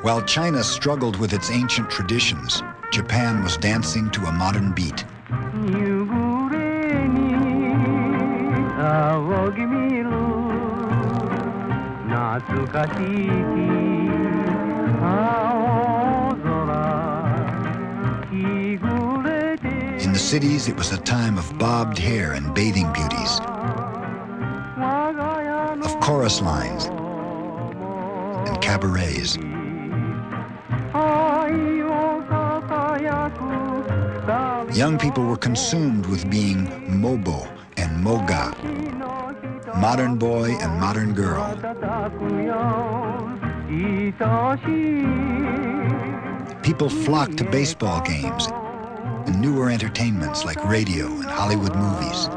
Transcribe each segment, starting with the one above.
While China struggled with its ancient traditions, Japan was dancing to a modern beat. In the cities, it was a time of bobbed hair and bathing beauties, of chorus lines and cabarets. Young people were consumed with being mobo and moga, modern boy and modern girl. People flocked to baseball games and newer entertainments like radio and Hollywood movies.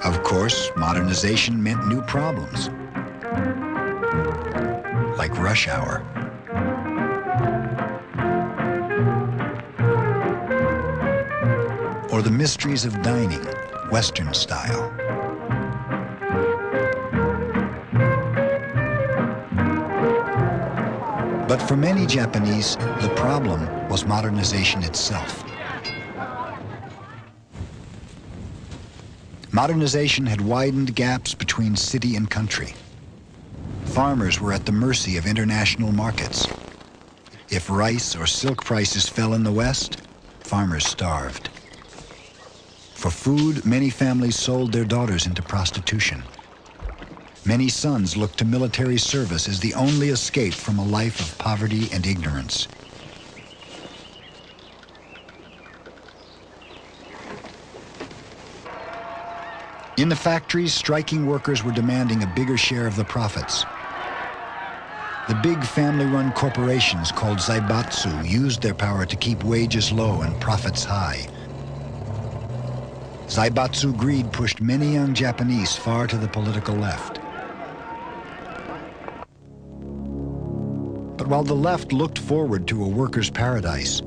Of course, modernization meant new problems, like rush hour. Or the mysteries of dining, Western style. But for many Japanese, the problem was modernization itself. Modernization had widened gaps between city and country. Farmers were at the mercy of international markets. If rice or silk prices fell in the West, farmers starved. For food, many families sold their daughters into prostitution. Many sons looked to military service as the only escape from a life of poverty and ignorance. In the factories, striking workers were demanding a bigger share of the profits. The big family-run corporations called zaibatsu used their power to keep wages low and profits high. Zaibatsu greed pushed many young Japanese far to the political left. But while the left looked forward to a workers' paradise,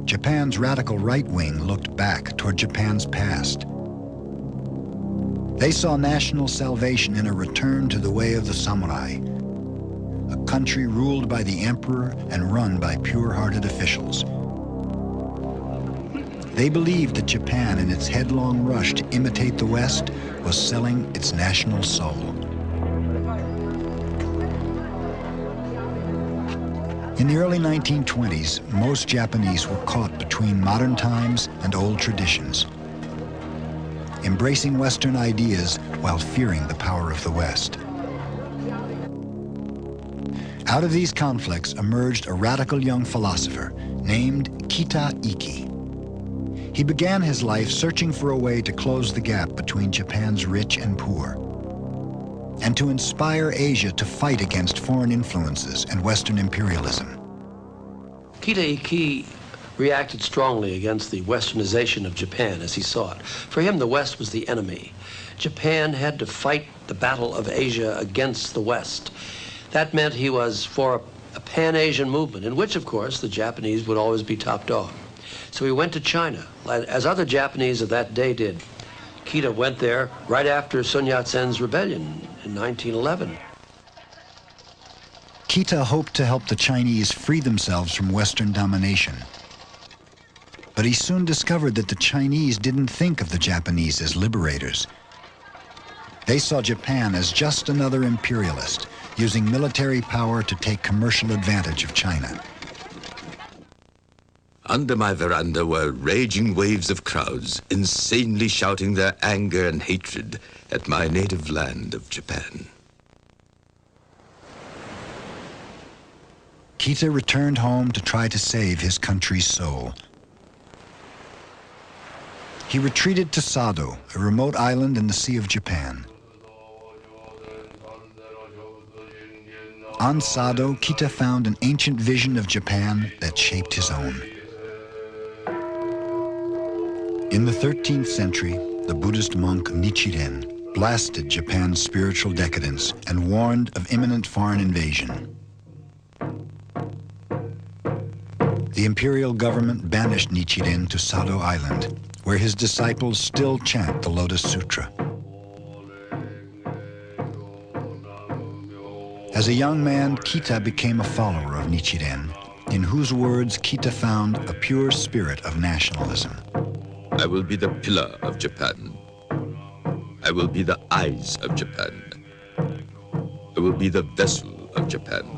Japan's radical right wing looked back toward Japan's past. They saw national salvation in a return to the way of the samurai, a country ruled by the emperor and run by pure-hearted officials. They believed that Japan, in its headlong rush to imitate the West, was selling its national soul. In the early 1920s, most Japanese were caught between modern times and old traditions, embracing Western ideas while fearing the power of the West. Out of these conflicts emerged a radical young philosopher named Kita Iki. He began his life searching for a way to close the gap between Japan's rich and poor, and to inspire Asia to fight against foreign influences and Western imperialism. Kita Iki reacted strongly against the westernization of Japan as he saw it. For him, the West was the enemy. Japan had to fight the battle of Asia against the West. That meant he was for a pan-Asian movement, in which, of course, the Japanese would always be top dog. So he went to China, as other Japanese of that day did. Kita went there right after Sun Yat-sen's rebellion in 1911. Kita hoped to help the Chinese free themselves from Western domination. But he soon discovered that the Chinese didn't think of the Japanese as liberators. They saw Japan as just another imperialist, using military power to take commercial advantage of China. Under my veranda were raging waves of crowds, insanely shouting their anger and hatred at my native land of Japan. Kita returned home to try to save his country's soul. He retreated to Sado, a remote island in the Sea of Japan. On Sado, Kita found an ancient vision of Japan that shaped his own. In the 13th century, the Buddhist monk Nichiren blasted Japan's spiritual decadence and warned of imminent foreign invasion. The imperial government banished Nichiren to Sado Island, where his disciples still chant the Lotus Sutra. As a young man, Kita became a follower of Nichiren, in whose words Kita found a pure spirit of nationalism. I will be the pillar of Japan. I will be the eyes of Japan. I will be the vessel of Japan.